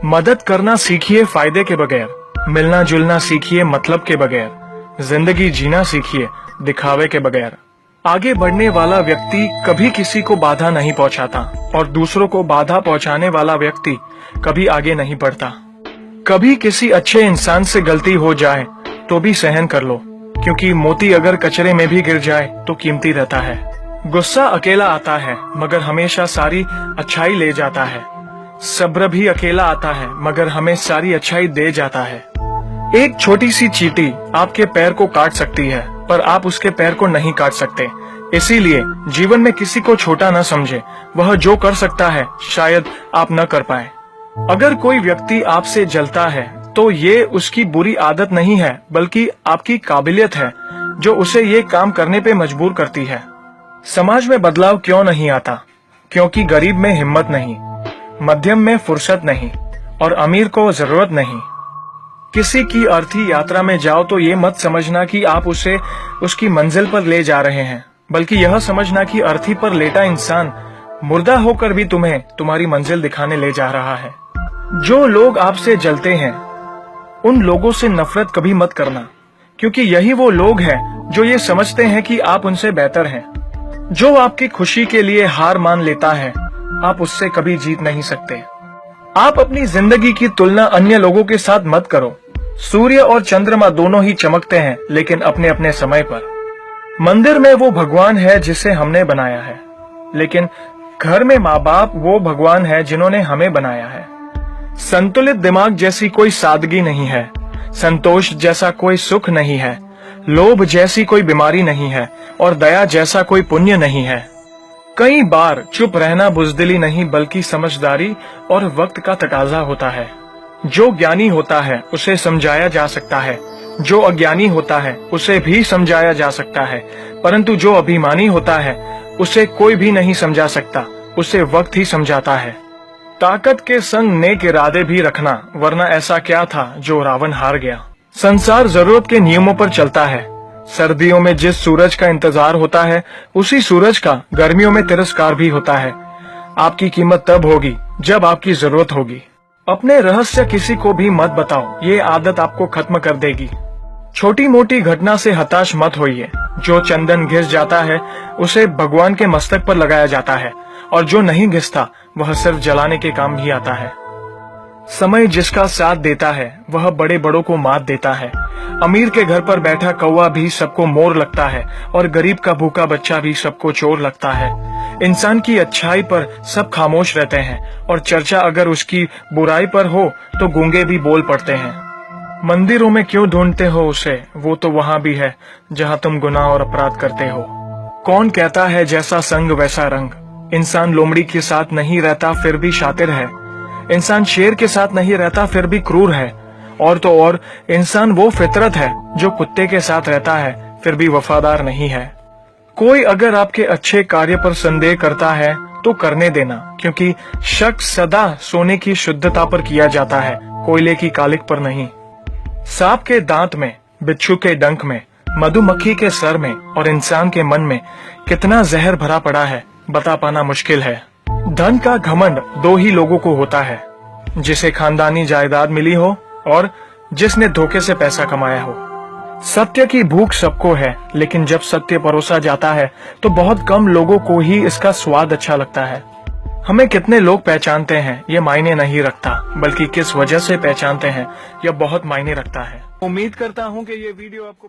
मदद करना सीखिए फायदे के बगैर, मिलना जुलना सीखिए मतलब के बगैर, जिंदगी जीना सीखिए दिखावे के बगैर। आगे बढ़ने वाला व्यक्ति कभी किसी को बाधा नहीं पहुंचाता और दूसरों को बाधा पहुंचाने वाला व्यक्ति कभी आगे नहीं बढ़ता। कभी किसी अच्छे इंसान से गलती हो जाए तो भी सहन कर लो, क्योंकि मोती अगर कचरे में भी गिर जाए तो कीमती रहता है। गुस्सा अकेला आता है मगर हमेशा सारी अच्छाई ले जाता है। सब्र भी अकेला आता है मगर हमें सारी अच्छाई दे जाता है। एक छोटी सी चींटी आपके पैर को काट सकती है पर आप उसके पैर को नहीं काट सकते। इसीलिए जीवन में किसी को छोटा न समझे, वह जो कर सकता है शायद आप न कर पाए। अगर कोई व्यक्ति आपसे जलता है तो ये उसकी बुरी आदत नहीं है बल्कि आपकी काबिलियत है जो उसे ये काम करने पे मजबूर करती है। समाज में बदलाव क्यों नहीं आता? क्योंकि गरीब में हिम्मत नहीं, मध्यम में फुर्सत नहीं और अमीर को जरूरत नहीं। किसी की अर्थी यात्रा में जाओ तो ये मत समझना कि आप उसे उसकी मंजिल पर ले जा रहे हैं, बल्कि यह समझना कि अर्थी पर लेटा इंसान मुर्दा होकर भी तुम्हें तुम्हारी मंजिल दिखाने ले जा रहा है। जो लोग आपसे जलते हैं उन लोगों से नफरत कभी मत करना, क्योंकि यही वो लोग हैं जो ये समझते हैं कि आप उनसे बेहतर हैं। जो आपकी खुशी के लिए हार मान लेता है आप उससे कभी जीत नहीं सकते। आप अपनी जिंदगी की तुलना अन्य लोगों के साथ मत करो। सूर्य और चंद्रमा दोनों ही चमकते हैं लेकिन अपने अपने समय पर। मंदिर में वो भगवान है जिसे हमने बनाया है, लेकिन घर में माँ बाप वो भगवान है जिन्होंने हमें बनाया है। संतुलित दिमाग जैसी कोई सादगी नहीं है, संतोष जैसा कोई सुख नहीं है, लोभ जैसी कोई बीमारी नहीं है और दया जैसा कोई पुण्य नहीं है। कई बार चुप रहना बुजदिली नहीं बल्कि समझदारी और वक्त का तकाजा होता है। जो ज्ञानी होता है उसे समझाया जा सकता है, जो अज्ञानी होता है उसे भी समझाया जा सकता है, परंतु जो अभिमानी होता है उसे कोई भी नहीं समझा सकता, उसे वक्त ही समझाता है। ताकत के संग नेक इरादे भी रखना, वरना ऐसा क्या था जो रावण हार गया। संसार जरूरत के नियमों पर चलता है। सर्दियों में जिस सूरज का इंतजार होता है उसी सूरज का गर्मियों में तिरस्कार भी होता है। आपकी कीमत तब होगी जब आपकी जरूरत होगी। अपने रहस्य किसी को भी मत बताओ, ये आदत आपको खत्म कर देगी। छोटी मोटी घटना से हताश मत होइए। जो चंदन घिस जाता है उसे भगवान के मस्तक पर लगाया जाता है और जो नहीं घिसता वह सिर्फ जलाने के काम ही आता है। समय जिसका साथ देता है वह बड़े बड़ों को मात देता है। अमीर के घर पर बैठा कौवा भी सबको मोर लगता है और गरीब का भूखा बच्चा भी सबको चोर लगता है। इंसान की अच्छाई पर सब खामोश रहते हैं और चर्चा अगर उसकी बुराई पर हो तो गूंगे भी बोल पड़ते हैं। मंदिरों में क्यों ढूंढते हो उसे, वो तो वहां भी है जहां तुम गुनाह और अपराध करते हो। कौन कहता है जैसा संग वैसा रंग? इंसान लोमड़ी के साथ नहीं रहता फिर भी शातिर है। इंसान शेर के साथ नहीं रहता फिर भी क्रूर है। और तो और इंसान वो फितरत है जो कुत्ते के साथ रहता है फिर भी वफादार नहीं है। कोई अगर आपके अच्छे कार्य पर संदेह करता है तो करने देना, क्योंकि शक सदा सोने की शुद्धता पर किया जाता है, कोयले की कालिक पर नहीं। सांप के दांत में, बिच्छू के डंक में, मधुमक्खी के सर में और इंसान के मन में कितना जहर भरा पड़ा है बता पाना मुश्किल है। धन का घमंड दो ही लोगों को होता है, जिसे खानदानी जायदाद मिली हो और जिसने धोखे से पैसा कमाया हो। सत्य की भूख सबको है, लेकिन जब सत्य परोसा जाता है तो बहुत कम लोगों को ही इसका स्वाद अच्छा लगता है। हमें कितने लोग पहचानते हैं ये मायने नहीं रखता, बल्कि किस वजह से पहचानते हैं यह बहुत मायने रखता है। उम्मीद करता हूँ कि ये वीडियो आपको